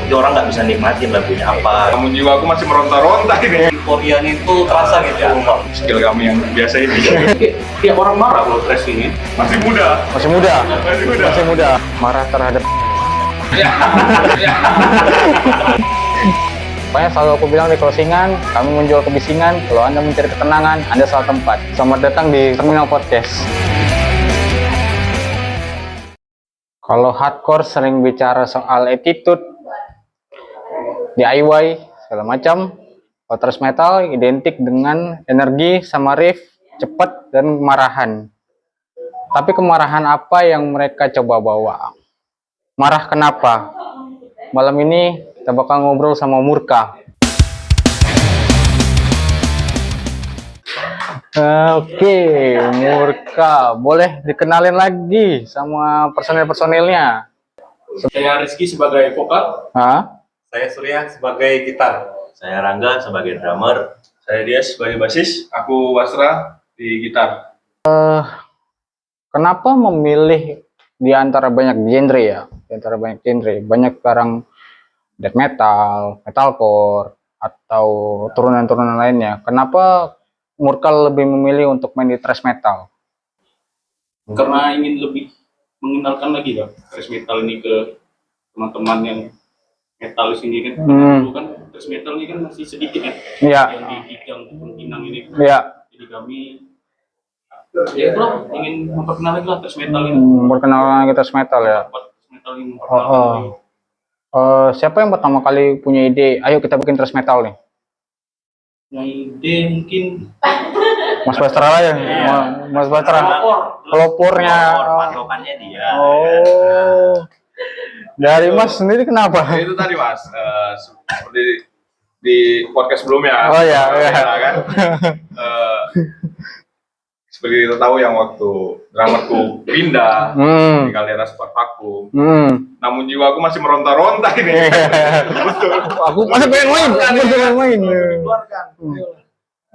jadi orang nggak bisa nikmatin lagunya apa. Namun jiwa aku masih meronta-ronta ini. Euforianya itu terasa gitu ya. Skill kami yang biasa ini. Tiap orang marah kalau stres ini. Masih muda. Masih muda. Masih muda. Masih muda. Marah terhadap. Pokoknya selalu aku bilang di closingan, kami menjual kebisingan. Kalau Anda mencari ketenangan, Anda salah tempat. Selamat datang di Terminal Podcast. Kalau hardcore sering bicara soal attitude, DIY, segala macam. Kalau thrash metal identik dengan energi sama riff, cepat dan kemarahan. Tapi kemarahan apa yang mereka coba bawa? Marah kenapa? Malam ini kita bakal ngobrol sama Murka. Oke, Murka, boleh dikenalin lagi sama personil-personilnya? Saya Rizky sebagai vokal. Hah? Saya Surya sebagai gitar. Saya Rangga sebagai drummer. Saya Dias sebagai basis. Aku Wasra di gitar. Kenapa memilih di antara banyak genre ya? Di antara banyak genre, banyak sekarang death metal, metalcore, atau turunan-turunan lainnya. Kenapa Murka lebih memilih untuk main di thrash metal? Karena ingin lebih mengenalkan lagi ya thrash metal ini ke teman-teman yang metalis ini kan. Dulu kan thrash metal ini kan masih sedikit ya. Iya. Yang di Kijang ataupun Pinang ini. Iya. Jadi kami ya bro ingin memperkenalkan lah thrash metal ini. Perkenalan kita thrash metal ya. Thrash metal ini memperkenalkan. Siapa yang pertama kali punya ide? Ayo kita bikin thrash metal nih. Yang ide mungkin Mas Bastra lah ya. Mas Bastra. Pelopornya. Patokannya dia. Oh. Dari Mas sendiri kenapa? Itu tadi Mas, seperti di podcast sebelumnya. Oh iya. Kan? Seperti kita tahu yang waktu drummerku pindah di Kaldera sempat vakum. Namun jiwaku masih meronta-ronta ini. Betul. Aku masih pengen main.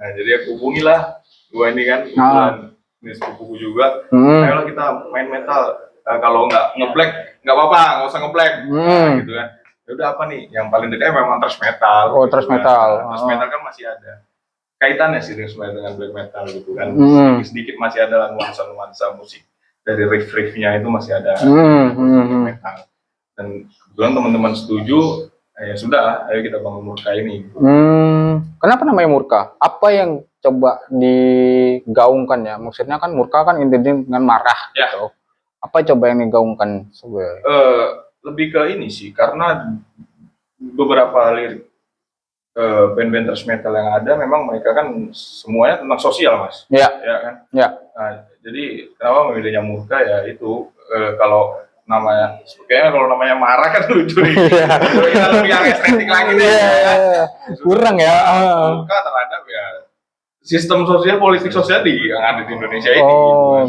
Nah, jadi aku hubungilah gua ini kan, kebetulan ini sepupuku juga. Ayolah kita main metal. Kalau nggak ngeblack, nggak apa-apa, nggak usah ngeblack. Nah, gitu kan. Ya udah apa nih? Yang paling dekat memang thrash metal. Oh, thrash metal. Thrash metal kan masih ada kaitannya sih dengan black metal gitu kan. Sedikit masih ada nuansa-nuansa musik dari riff-riffnya itu masih ada black metal. Dan kebetulan teman-teman setuju, ya sudah, ayo kita bangun Murka ini. Kenapa namanya Murka? Apa yang coba digaungkan ya? Maksudnya kan Murka kan identik dengan marah. Ya. Gitu. Apa coba yang digaungkan sebenarnya? Lebih ke ini sih, karena beberapa lirik band-band thrash metal yang ada memang mereka kan semuanya tentang sosial Mas. Ya. Ya kan. Ya. Nah, jadi kenapa memilihnya Murka ya itu kalau namanya, kayaknya kalau namanya marah kan lucu nih. Kita lebih yang estetik lagi nih. Kurang ya. Murka terhadap ya sistem sosial, politik sosial yang ada di Indonesia ini,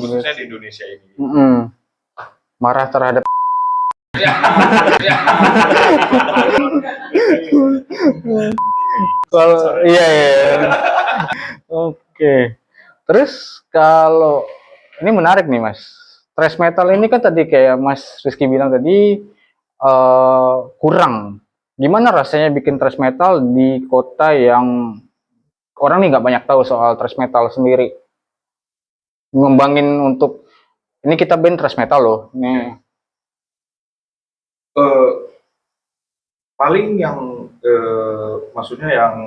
khususnya di Indonesia ini. Marah terhadap. Kalau iya. Oke. Terus kalau ini menarik nih Mas. Thrash metal ini kan tadi kayak Mas Rizky bilang tadi kurang. Gimana rasanya bikin thrash metal di kota yang orang nih nggak banyak tahu soal thrash metal sendiri? Ngembangin untuk ini kita band thrash metal loh. Nih. Paling yang maksudnya yang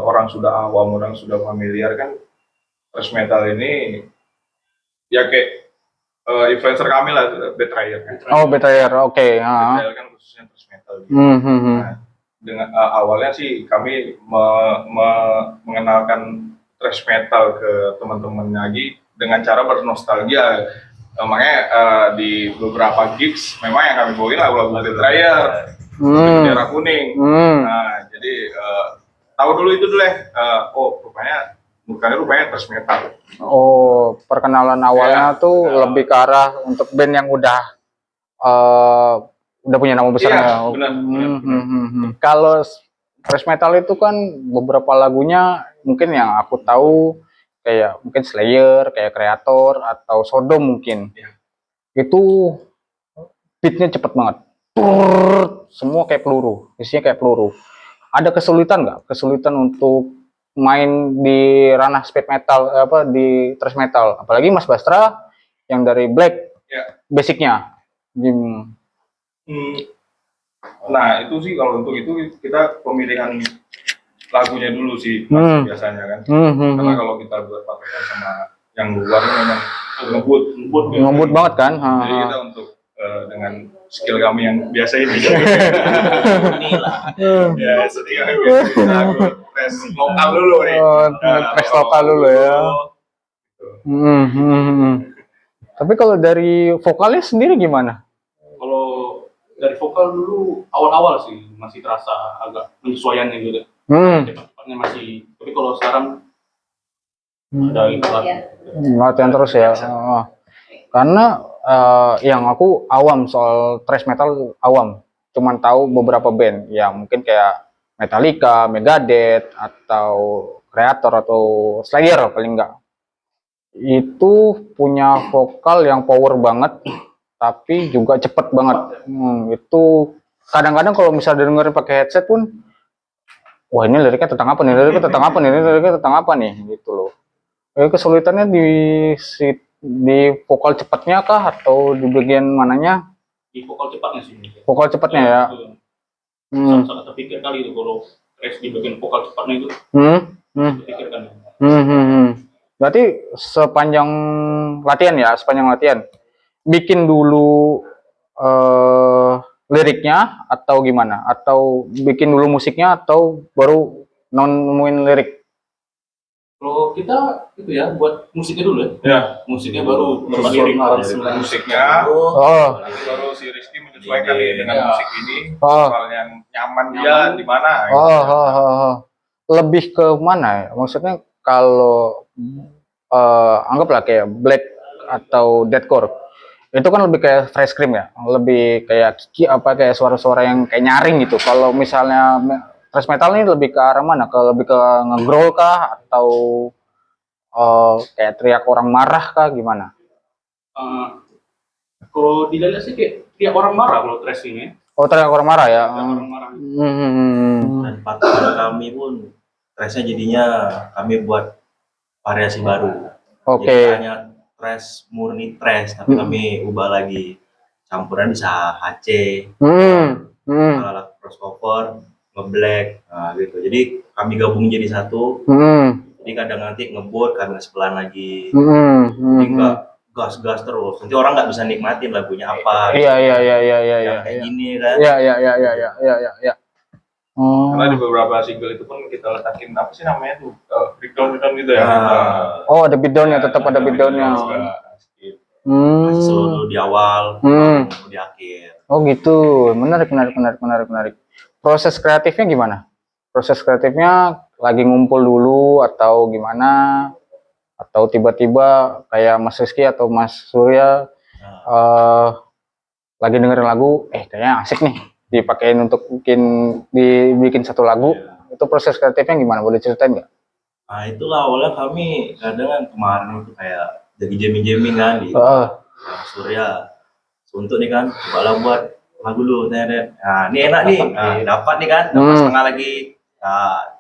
orang sudah awam, orang sudah familiar kan thrash metal ini ya kayak influencer kami lah, Betrayer kan. Oh, Betrayer, oke. Betrayer kan khususnya thrash metal gitu. Nah, dengan awalnya sih kami mengenalkan thrash metal ke teman-teman lagi dengan cara bernostalgia. Makanya di beberapa gigs memang yang kami bawain lagu-lagu Betrayer, bendera kuning. Nah, jadi tahu dulu itu dulu rupanya thrash metal. Oh, perkenalan awalnya tuh lebih ke arah untuk band yang udah punya nama besar. Iya, benar. Kalau thrash metal itu kan beberapa lagunya mungkin yang aku tahu kayak mungkin Slayer, kayak Kreator atau Sodom mungkin. Itu beatnya cepet banget. semua kayak peluru, isinya kayak peluru. Ada kesulitan nggak? Kesulitan untuk main di ranah speed metal, di thrash metal, apalagi Mas Bastra yang dari black Ya. basicnya. Nah itu sih kalau untuk itu kita pemilihan lagunya dulu sih Mas, biasanya kan. Karena kalau kita buat patokan sama yang luar ini memang Ngebut banget kan? Jadi kita untuk dengan skill kami yang biasa ini Inilah. ya setia lagu tes lokal dulu nih. Tes lokal dulu ya. Tapi kalau dari vokalnya sendiri gimana? Kalau dari vokal dulu awal-awal sih masih terasa agak penyesuaiannya gitu. Cepat-cepatnya masih. Tapi kalau sekarang ada Latihan terus ya. Karena yang aku awam soal thrash metal, awam. Cuman tahu beberapa band, ya mungkin kayak Metallica, Megadeth, atau Kreator atau Slayer paling enggak. Itu punya vokal yang power banget, tapi juga cepet banget. Itu kadang-kadang kalau misalnya dengerin pakai headset pun, wah ini liriknya tentang apa nih, liriknya tentang apa nih, liriknya tentang apa nih, gitu loh. Kesulitannya di vokal cepatnya kah atau di bagian mananya? di vokal cepatnya sih. Vokal cepatnya ya. Sangat terpikir kali itu kalau rest di bagian vokal cepatnya itu. Terpikirkan. Berarti sepanjang latihan bikin dulu liriknya atau gimana? Atau bikin dulu musiknya atau baru nemuin lirik? Kalau kita itu ya buat musiknya dulu ya. Ya. Musiknya baru lirik musiknya. Baru si Rizky menyesuaikan dengan musik ini. Soal yang nyaman dia di mana. Lebih ke mana ya? Maksudnya kalau anggaplah kayak black atau deathcore, itu kan lebih kayak fresh scream ya, lebih kayak kayak suara-suara yang kayak nyaring gitu. Kalau misalnya thrash metal ini lebih ke arah mana? Lebih ke nge-growl kah atau kayak teriak orang marah kah gimana? Kalau dilihat sih kayak teriak orang marah kalau thrash ini. Oh, teriak orang marah ya. Orang marah. Dan patokan kami pun trashnya jadinya kami buat variasi baru. Oke. Jadi hanya trash murni trash, tapi kami ubah lagi, campuran bisa HC, alat crossover, ngeblack, gitu. Jadi kami gabung jadi satu. Jadi kadang nanti ngebut karena sebelah lagi. Jadi nggak gas terus. Nanti orang nggak bisa nikmatin lagunya apa. Iya. Yang kayak gini kan. Iya. Karena di beberapa single itu pun kita letakin apa sih namanya tuh breakdown gitu ya. Oh, ada beatdownnya, tetap ada beatdownnya. Kasih slow dulu di awal, di akhir. Oh gitu, menarik. Proses kreatifnya gimana? Proses kreatifnya lagi ngumpul dulu atau gimana? Atau tiba-tiba kayak Mas Rizky atau Mas Surya lagi dengerin lagu, kayaknya asik nih, dipakein untuk dibikin satu lagu. Itu proses kreatifnya gimana? Boleh ceritain nggak? Nah itulah awalnya kami kadang kan kemarin itu kayak jadi jamming kan di Surya untuk nih kan coba buat lagu dulu Neret. Nah ini enak nih, dapat nih kan, dapat setengah lagi,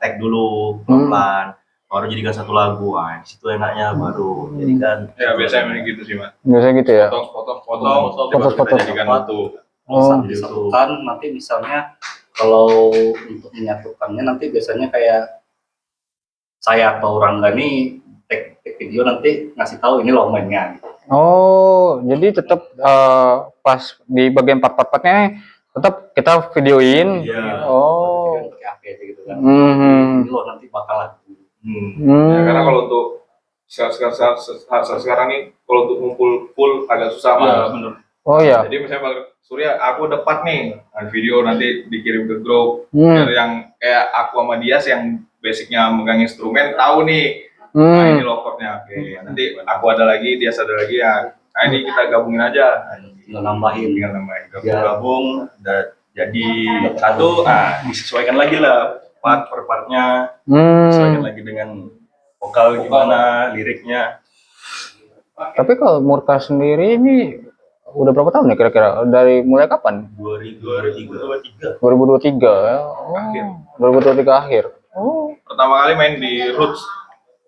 tag dulu pelan, baru jadikan satu lagu. Di situ enaknya baru jadikan. Ya biasanya gitu sih Mas. Biasanya gitu ya. Foto jadikan satu. Disatukan nanti misalnya kalau untuk menyatukannya nanti biasanya kayak saya atau Rangga nih take video nanti ngasih tahu ini loh mainnya. Oh, jadi tetap pas di bagian part-partnya tetap kita videoin. Oh. Pakai HP gitu kan. Ini loh nanti bakalan. Ya, karena kalau untuk sekarang nih kalau untuk ngumpul full agak susah Mas. Bener. Oh ya. Jadi misalnya Surya, aku dapat nih video nanti dikirim ke grup. Biar yang kayak aku sama Dias yang basicnya megang instrumen tahu nih. Nah ini loh chordnya. Oke. Nanti aku ada lagi, Dias ada lagi ya. Nah ini kita gabungin aja. Tinggal nambahin. Gabung jadi satu. Disesuaikan lagi lah part per partnya. Disesuaikan lagi dengan vokal gimana, liriknya. Tapi kalau Murka sendiri ini udah berapa tahun ya kira-kira? Dari mulai kapan? 2023. 2023 ya. Oh, Akhir. 2023 akhir. Oh. Pertama kali main di Roots.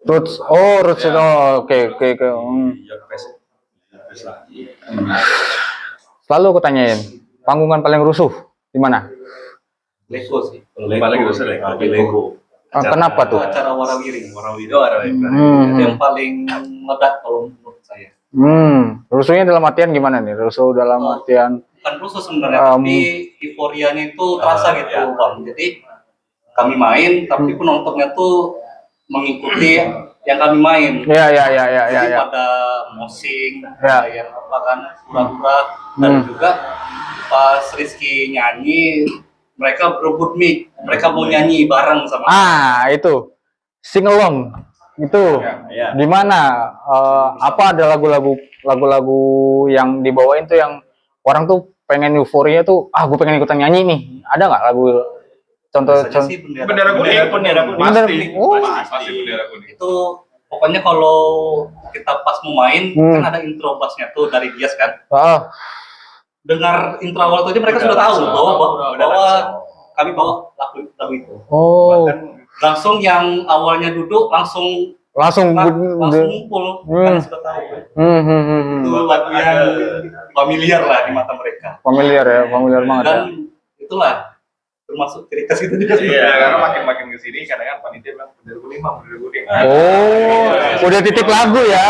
Roots itu. Oke. Selalu aku tanyain, panggungan paling rusuh di mana? Lego sih. Kalau Paling Lego, besar ya, Lego. Kenapa tuh? acara warawiri. Hmm. Itu yang paling meledak kalau menurut saya. Rusuhnya dalam artian gimana nih? Rusuh dalam artian Bukan rusuh sebenarnya, tapi euforianya itu terasa gitu, Bang. Jadi kami main, tapi penontonnya tuh mengikuti yang kami main. Jadi ya. pada mosing, Ya. ada yang apa kan, pura-pura, dan juga pas Rizky nyanyi, mereka berebut mic, mereka mau nyanyi bareng sama. Itu sing along itu Ya. gimana? Apa ada lagu-lagu yang dibawain tuh yang orang tuh pengen euforia tuh, gue pengen ikutan nyanyi nih. Ada nggak lagu contoh? Biasanya sih Bendera kuning. Pasti. Oh. Pasti bendera kuning. Itu pokoknya kalau kita pas mau main kan ada intro bassnya tuh dari Dias kan. Dengar intro awal itu aja mereka sudah tahu bahwa kami bawa lagu itu. Oh. Bahkan Langsung yang awalnya duduk langsung ngumpul karena sudah tahu. Itu lagu yang familiar lah di mata mereka. Familiar banget ya. Dan itulah termasuk ciri khas itu juga. Iya, karena makin kesini kadang-kadang panitia bilang bendera kuning. Oh, udah titip lagu ya.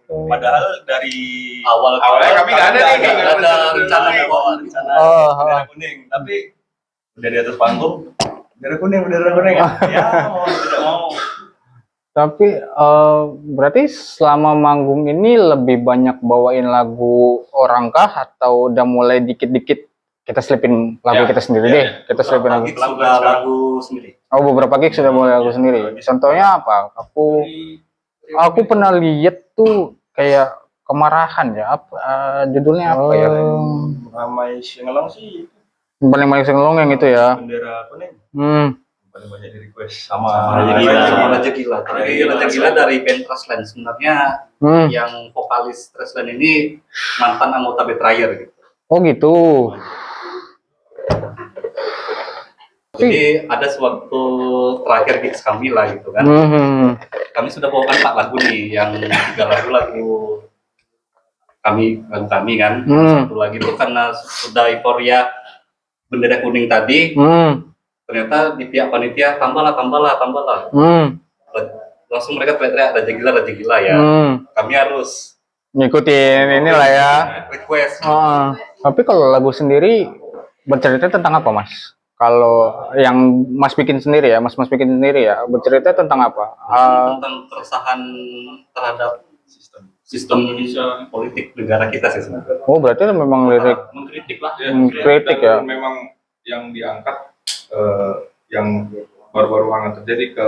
padahal dari Awalnya kami nggak ada nih, nggak ada rencana bawa rencana. bendera kuning, tapi udah di atas panggung bendera kuning ya mau tidak mau. Tapi berarti selama manggung ini lebih banyak bawain lagu orang kah atau udah mulai dikit-dikit kita selipin lagu kita sendiri deh. Kita selipin lagu. Sudah lagu sendiri. Oh, beberapa gig sudah mulai lagu sendiri. Contohnya apa? Aku pernah lihat tuh kayak kemarahan ya. Judulnya apa ya? Ramai singelong sih Paling banyak singelong yang itu ya. bendera kuning paling banyak di request sama Raja Gila. Tapi Raja Gila dari band Trashland sebenarnya yang vokalis Trashland ini mantan anggota Betrayer gitu. Oh gitu. Jadi ada sewaktu terakhir gigs kami lah gitu kan. Kami sudah bawakan 4 lagu nih, yang 3 lagu kami kan. Satu lagi itu karena sudah euforia bendera kuning tadi. Ternyata di pihak panitia tambahlah. Langsung mereka teriak Raja Gila ya. Kami harus ngikutin inilah ya. request. Tapi kalau lagu sendiri bercerita tentang apa, Mas? Kalau yang Mas bikin sendiri ya, Mas bikin sendiri ya, bercerita tentang apa? Tentang keresahan terhadap sistem politik negara kita sih sebenarnya. Oh, berarti memang lirik Mengkritik lah. kritik ya. Dan memang yang diangkat yang baru-baru banget terjadi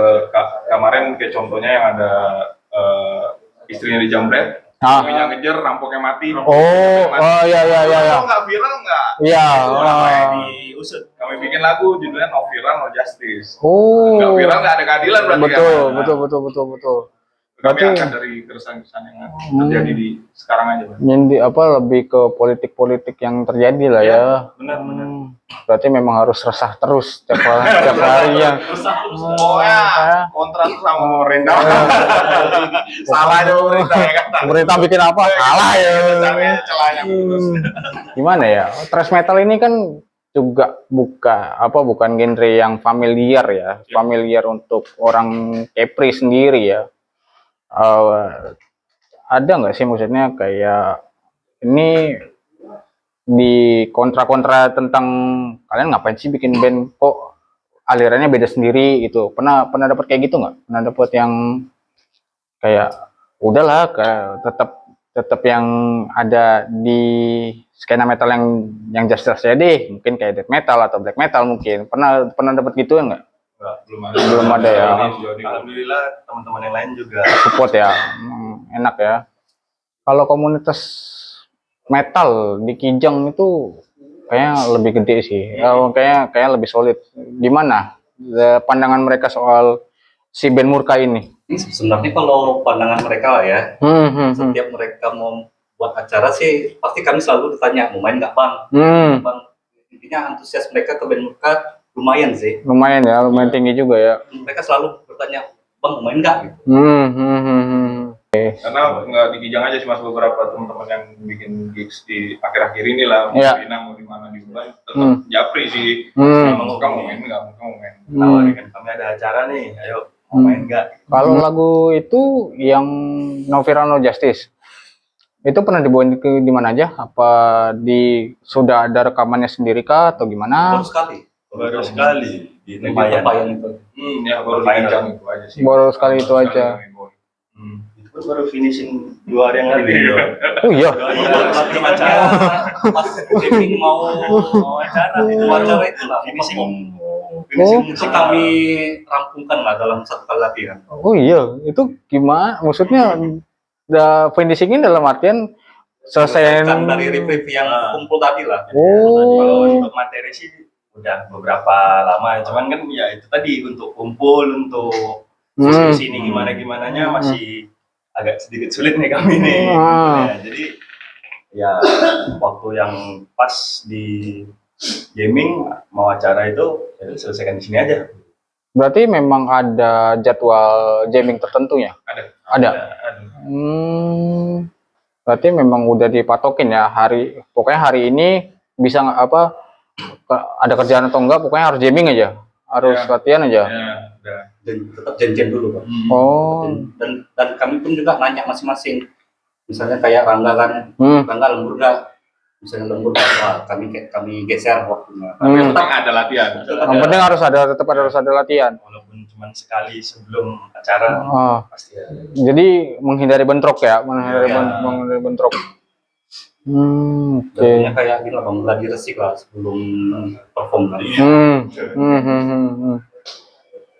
kemarin kayak contohnya yang ada istrinya dijambret, suaminya ngejar, rampoknya mati. Iya. Kalau nggak viral nggak? Iya. diusut. Kami bikin lagu judulnya No Viral No Justice. Oh. Nggak viral nggak ada keadilan berarti Betul. Kami Berarti- angkat dari keresahan-keresahan yang terjadi di sekarang aja, Bang. Nyindi lebih ke politik yang terjadi lah ya. Benar. Berarti memang harus resah terus tiap hari ya. Pokoknya kontra tuh sama pemerintah. Salah aja pemerintah ya kan. Pemerintah bikin apa? Salah ya. Celahnya putus. Gimana ya? Thrash metal ini kan juga bukan genre yang familiar ya. Familiar untuk orang Kepri sendiri ya. Ada nggak sih maksudnya kayak ini di kontra tentang kalian ngapain sih bikin band kok alirannya beda sendiri gitu? Pernah dapat kayak gitu nggak? Pernah dapat yang kayak udahlah tetap yang ada di skena metal yang just aja deh, mungkin kayak death metal atau black metal mungkin. Pernah dapat gituan nggak? Belum ada ya. Alhamdulillah teman-teman yang lain juga Support ya. Enak ya. Kalau komunitas metal di Kijang itu kayaknya lebih gede sih. Kayak lebih solid. Gimana pandangan mereka soal si band Murka ini? Ini sebenarnya kalau pandangan mereka lah ya, setiap mereka mau buat acara sih pasti kami selalu ditanya mau main nggak bang, bang. Intinya antusias mereka ke band mereka lumayan sih. Lumayan ya, lumayan tinggi juga ya. Mereka selalu bertanya bang mau main nggak gitu. Karena nggak di Kijang aja sih mas, beberapa teman-teman yang bikin gigs di akhir-akhir ini lah, mau Iya. di Pinang, mau di mana di Uban, tetap japri sih. Emang kamu mau main nggak? Kamu mau main? Tawarin kan kami ada acara nih, ayo mau main nggak? Kalau lagu itu yang No Fear No Justice itu pernah dibawain ke di mana aja? Apa sudah ada rekamannya sendiri kah atau gimana? Baru sekali di Lumayan Tempayan. itu. Ya baru di Kijang itu aja sih. Baru sekali itu aja. Itu kan baru finishing 2 hari yang lalu. Oh iya. Sebelum acara, Pas briefing mau acara itu acara itu lah. finishing. Finishing musik kami rampungkan lah dalam satu kali latihan. Oh iya, itu gimana? Maksudnya finishingin dalam artian selesai Kan dari review yang kumpul tadi lah. Kalau untuk materi sih udah beberapa lama, cuman kan ya itu tadi untuk kumpul, untuk diskusi ini gimana-gimananya masih agak sedikit sulit nih kami nih. Ya, jadi ya waktu yang pas di gaming mau acara itu ya selesaikan di sini aja. Berarti memang ada jadwal jamming tertentu ya? Ada. Berarti memang udah dipatokin ya pokoknya hari ini bisa ada kerjaan atau enggak, pokoknya harus jamming aja, harus latihan aja. Dan tetap janjian dulu Pak. Dan kami pun juga nanya masing-masing. Misalnya kayak Rangga kan, Rangga lembur nggak? Misalnya lembur nggak, kami geser waktunya. Tapi tetap ada latihan. Yang penting tetap harus ada latihan. Walaupun cuma sekali sebelum acara pasti ada. Jadi menghindari bentrok ya, menghindari bentrok. Jadinya kayak gini lah bang, lagi resik lah sebelum perform kan.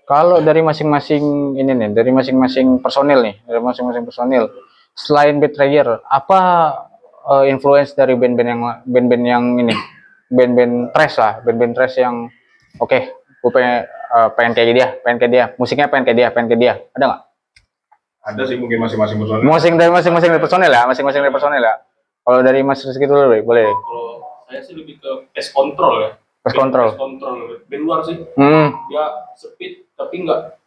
Kalau dari masing-masing ini nih, dari masing-masing personil, selain Betrayer, apa influence dari band-band yang ini, band-band thrash lah, band-band thrash yang oke, gue pengen kayak dia, musiknya pengen kayak dia, ada nggak? Ada sih mungkin masing-masing personil. Masing-masing dari personil ya. Kalau dari Mas Rizky dulu boleh. Kalau saya sih lebih ke pest control ya. Pest control. Band luar sih. Dia speed tapi nggak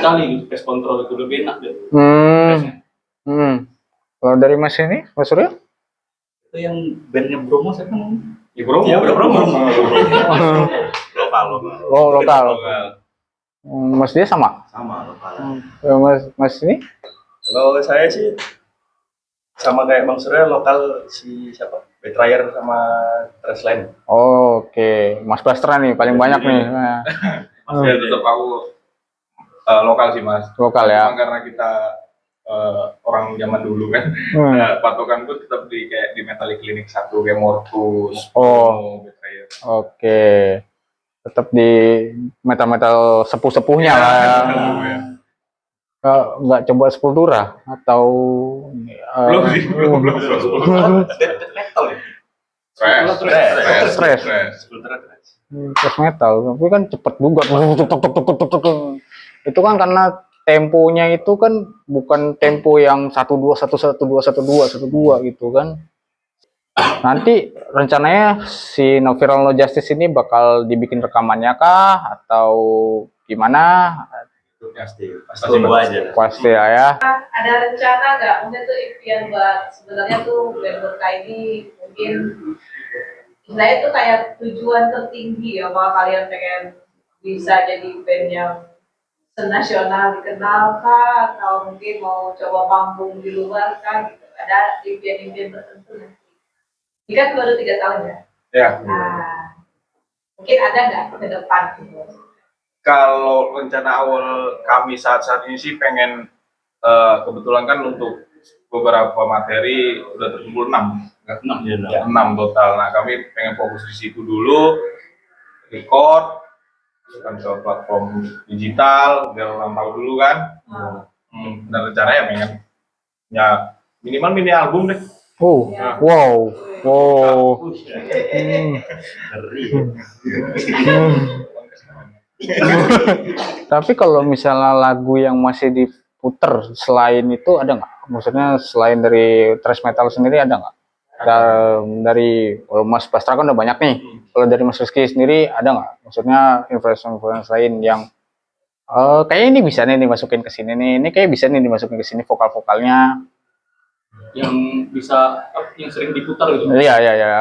kali gitu. Pest control itu lebih enak deh. Kalau dari Mas ini, Mas Surya? Itu yang bandnya Bromo siapa namanya? Bromo. Lokal. Lokal. Mas dia sama? Sama lokal. Mas ini? Kalau saya sih sama kayak Bang Surya, lokal si siapa? Betrayer sama Trashline. Oke, Mas Bastra nih paling banyak nih. Ya tetap aku lokal sih mas. Lokal ya. Cuma karena kita orang zaman dulu kan, patokan gue tetap kayak di Metallic Clinic 1 kayak Mortus, Betrayer. Oke, tetap di metal sepuh-sepuhnya lah. Nggak coba Sepultura atau Belum sih, belum. Death metal ya? Thrash metal, tapi kan cepet juga. Itu kan karena temponya itu kan bukan tempo yang 1-2 gitu kan. Nanti rencananya si No Fear No Justice ini bakal dibikin rekamannya kah atau gimana? Pasti aja. Pasti ya. Ada rencana nggak? Mungkin tuh impian buat sebenarnya tuh band Burka ini mungkin istilahnya tuh kayak tujuan tertinggi ya, kalau kalian pengen bisa jadi band yang senasional dikenal kah, atau mungkin mau coba panggung di luar kah gitu. Ada impian-impian tertentu nanti. Ini kan baru 3 tahun ya. Ya. Nah, mungkin ada nggak ke depan gitu? Kalau rencana awal kami saat ini sih pengen kebetulan kan untuk beberapa materi udah terkumpul 6 total. Nah kami pengen fokus di situ dulu, record, masukkan ke platform digital biar orang tahu dulu kan. Dan rencananya pengen ya minimal mini album deh. Wow. Tapi kalau misalnya lagu yang masih diputer selain itu ada nggak? Maksudnya selain dari thrash metal sendiri ada nggak? Dari kalau Mas Bastra kan udah banyak nih. Kalau dari Mas Rizky sendiri ada nggak? Maksudnya influence lain yang kayak ini bisa nih dimasukin ke sini nih. Ini kayak bisa nih dimasukin ke sini vokal-vokalnya. Yang bisa yang sering diputar gitu. Iya iya iya.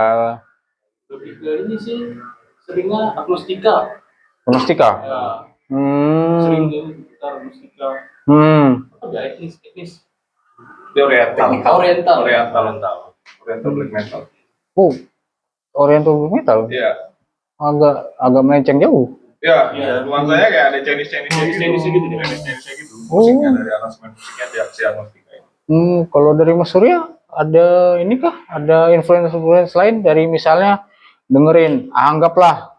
Lebih ke ini sih seringnya agnostika. Agnostika. Ya, sering diputar agnostika. Apa ya etnis Dia oriental. oriental. Oriental black metal. Oh, Oriental metal. Iya. Agak melenceng jauh. Iya, nuansanya kayak ada Chinese-nya gitu. Chinese-nya gitu. Musiknya dari aransemen musiknya di aksi agnostika itu. Kalau dari Mas Surya ada ini kah? Ada influence lain dari misalnya dengerin, anggaplah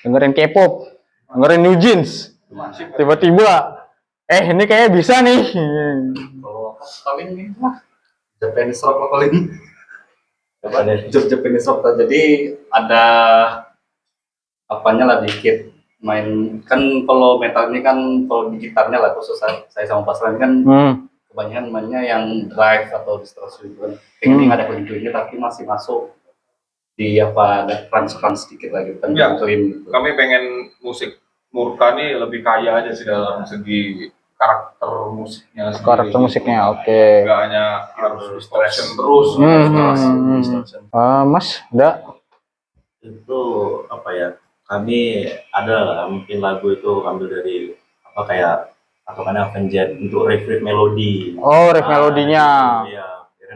dengerin K-pop, dengerin New Jeans, tiba-tiba, ini kayaknya bisa nih. Kalau aku paling ini lah Japanese rock lah paling. Japanese rock. Jadi ada apanya lah dikit main kan. Kalau metal ini kan kalau di gitarnya lah khusus saya sama Pasran kan kebanyakan mainnya yang drive atau distorsi gitu kan. Ini nggak ada klik-kliknya tapi masih masuk di apa ada crunch sedikit lagi kan. Ya, clean gitu. kami pengen musik Murka nih lebih kaya aja sih dalam segi karakter musiknya sendiri. Karakter musiknya, gitu. oke. Nggak hanya harus distortion terus. Mas, udah Itu apa ya? Kami ada lah, mungkin lagu itu ambil dari apa kayak atau karena Avenged untuk riff melodi. riff melodinya. Iya,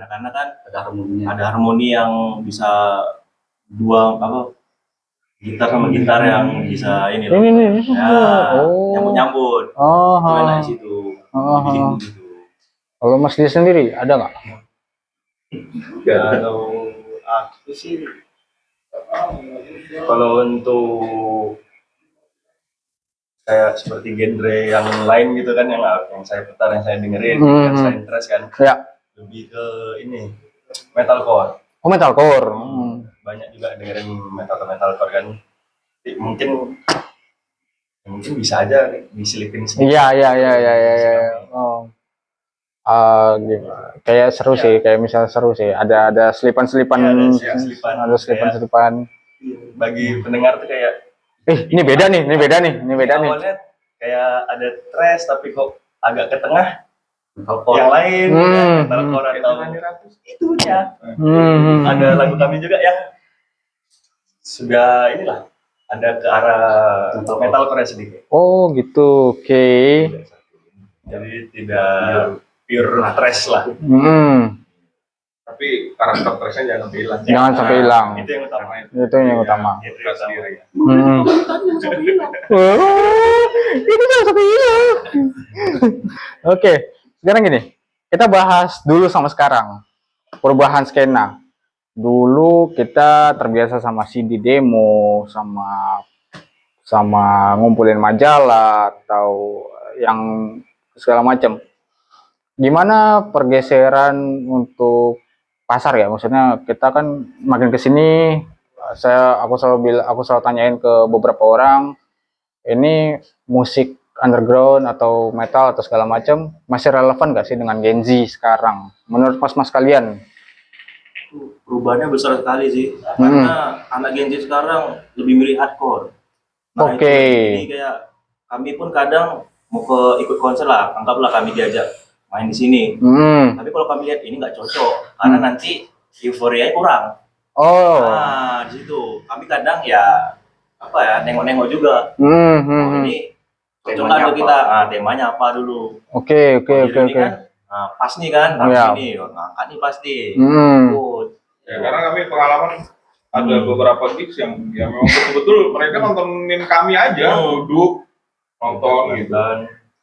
karena kan Ada harmoninya. ada harmoni yang bisa dua apa gitar sama gitar yang bisa ini loh. Ini. Ya, nyambut. Gimana di situ? Dibikin gitu. Kalau Mas dia sendiri ada nggak? Kalau aku sih kalau untuk kayak seperti genre yang lain gitu kan yang saya putar, yang saya dengerin, yang saya interest kan, Ya. lebih ke ini metalcore. Oh, metalcore. Banyak juga dengerin metalcore kan. Jadi mungkin bisa aja diselipin sedikit. Iya. Oh. Kayak seru sih, kayak misalnya seru sih. Ada selipan-selipan, Iya, ada ada selipan-selipan. Bagi pendengar tuh kayak Ini beda nih. awalnya kayak ada trash tapi kok agak ke tengah Metalcore. yang lain metalcore atau itu ya. Ada lagu kami juga yang sudah inilah ada ke arah metalcore sedikit. Oh gitu, oke. Jadi tidak pure trash lah. Tapi karakter trashnya jangan sampai hilang. Jangan sampai hilang. Itu yang utama. Itu yang utama. Itu yang utama. Itu jangan sampai hilang. Oke, sekarang gini, kita bahas dulu sama sekarang perubahan skena. Dulu kita terbiasa sama CD demo, sama ngumpulin majalah atau yang segala macam. Gimana pergeseran untuk pasar ya? Maksudnya kita kan makin kesini, aku selalu tanyain ke beberapa orang, ini musik underground atau metal atau segala macam masih relevan nggak sih dengan Gen Z sekarang? Menurut mas kalian? Perubahannya besar sekali sih, karena anak Gen Z sekarang lebih milih hardcore. Nah, Oke. Jadi kayak kami pun kadang mau ikut konser lah, anggaplah kami diajak main di sini. Tapi kalau kami lihat ini nggak cocok, karena nanti euforianya kurang. Nah, di situ kami kadang ya nengok-nengok juga. Ini cocok nggak untuk kita? Temanya apa dulu? Oke. Kan, pas nih kan, ini ngangkat nih pasti. Ya, karena kami pengalaman ada beberapa gigs yang memang betul-betul mereka nontonin kami aja, duduk nonton gitu.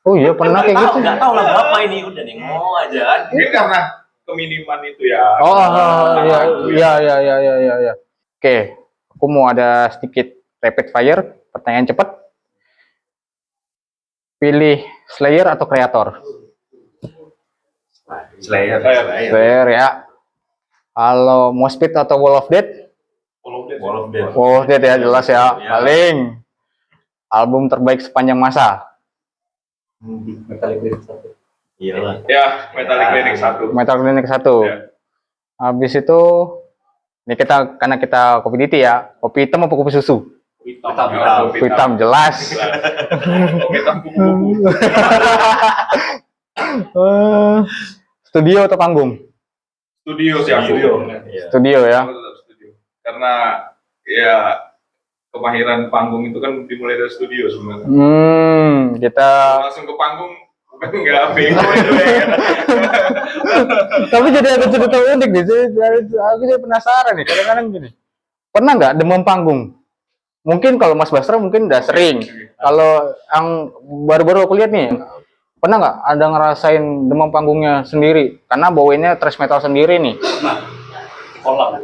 Oh iya, pernah kayak gitu. Nggak tahu lah berapa ini, udah nengok aja kan. Ini karena keminiman itu ya. Iya. Oke, aku mau ada sedikit rapid fire, pertanyaan cepat. Pilih Slayer atau Kreator? Slayer. Slayer ya. Kalau Moshpit atau Wall of Death? Wall of Death. Wall of Death ya, jelas ya. Paling album terbaik sepanjang masa. Metallica Iyalah. Ya, Metallic Clinic 1. Metal Clinic 1. Ya. Habis itu ini karena kita kopi diti ya, kopi hitam apa kopi susu? Hitam. Kopi hitam jelas. Kopi hitam kupu-kupu. Studio atau panggung? Studio sih aku. Iya. Studio ya. Aku tetap studio. Karena ya kemahiran panggung itu kan dimulai dari studio sebenarnya. Kita Langsung ke panggung nggak bego itu ya. tapi jadi ada cerita unik nih. Aku jadi penasaran nih. Kadang-kadang gini. Pernah nggak demam panggung? Mungkin kalau Mas Basra mungkin udah sering. Kalau yang baru-baru aku lihat nih, pernah nggak ada ngerasain demam panggungnya sendiri? Karena bawainnya thrash metal sendiri nih. Kolam.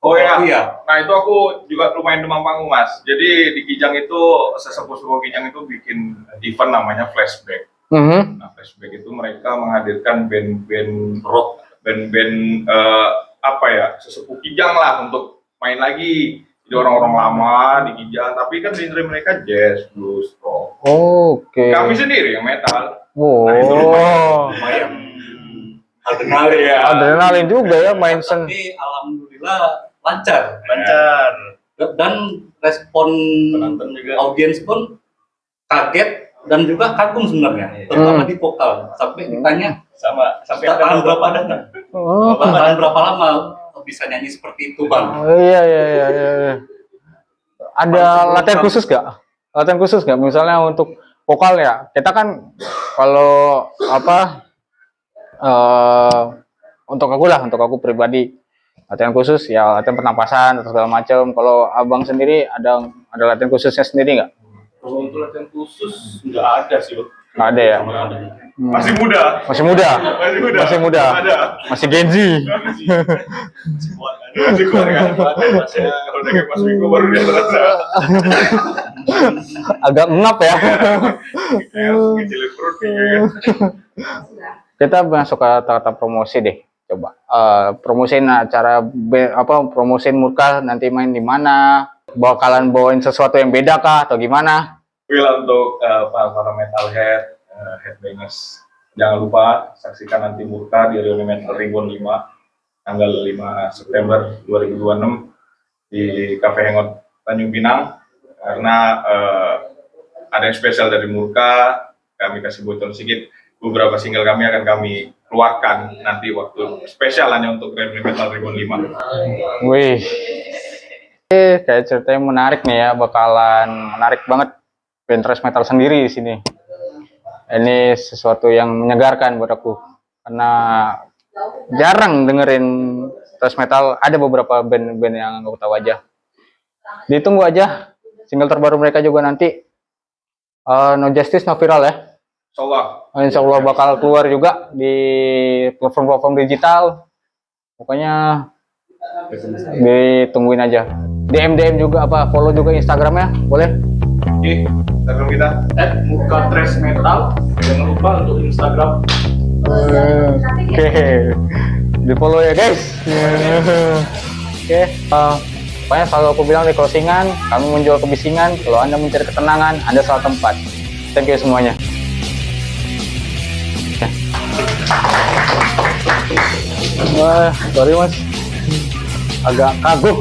Oh ya, Iya. nah itu aku juga lumayan demam panggung mas. Jadi di Kijang itu sesepuh-sepuh Kijang itu bikin event namanya Flashback. Nah Flashback itu mereka menghadirkan band-band rock, band-band apa ya sesepuh Kijang lah untuk main lagi. Jadi orang-orang lama di Kijang, tapi kan genre mereka jazz, blues, rock. Oke. Kami sendiri yang metal. Oh. Nah, itu Lumayan adrenalin Iya. Adrenalin juga ya main sen. Tapi alhamdulillah lancar. Dan respon Penonton juga. audiens pun kaget dan juga kagum sebenarnya, terutama di vokal. Sampai ditanya Sampai tahan berapa lama? Oh. Tahan berapa lama bisa nyanyi seperti itu bang? Iya. Ada latihan khusus gak? Latihan khusus gak? Misalnya untuk vokal ya, kita kan kalau apa untuk aku pribadi latihan khusus ya latihan pernapasan atau segala macam. Kalau abang sendiri ada latihan khususnya sendiri nggak? Kalau untuk latihan khusus nggak ada sih loh. Nggak ada ya. Nggak ada. Masih muda. Masih muda. Ada. Masih Gen Z. Masih kuat kan? Kalau udah kayak Mas Minggu baru dia terasa. Agak ngap ya. Kayak ngecilin perut kayaknya. Kita masuk ke tahap promosi deh. Coba promosiin acara promosiin Murka nanti main di mana? Bakalan bawain sesuatu yang beda kah atau gimana? Bila untuk para metalhead, headbangers, jangan lupa saksikan nanti Murka di Reuni Metal Ribbon 5 tanggal 5 September 2026 di Cafe Hangout Tanjung Pinang. Karena ada yang spesial dari Murka, kami kasih bocor sedikit. Beberapa single kami akan kami keluarkan nanti waktu spesial hanya untuk Reuni Metal Ribbon 5. Wih, kayak ceritanya menarik nih ya, bakalan menarik banget band thrash metal sendiri di sini. Ini sesuatu yang menyegarkan buat aku karena jarang dengerin thrash metal. Ada beberapa band-band yang aku tahu aja. Ditunggu aja single terbaru mereka juga nanti. No Justice No Viral ya. Insya Allah bakal keluar juga di platform-platform digital. Pokoknya ditungguin aja. DM juga follow juga Instagramnya boleh. Oke, Instagram kita Murka Thrash Metal. Jangan lupa untuk Instagram. Oke, di follow ya guys. Oke, pokoknya selalu aku bilang di closingan, kami menjual kebisingan. Kalau Anda mencari ketenangan, Anda salah tempat. Thank you semuanya. Wah, sorry mas, agak kagok.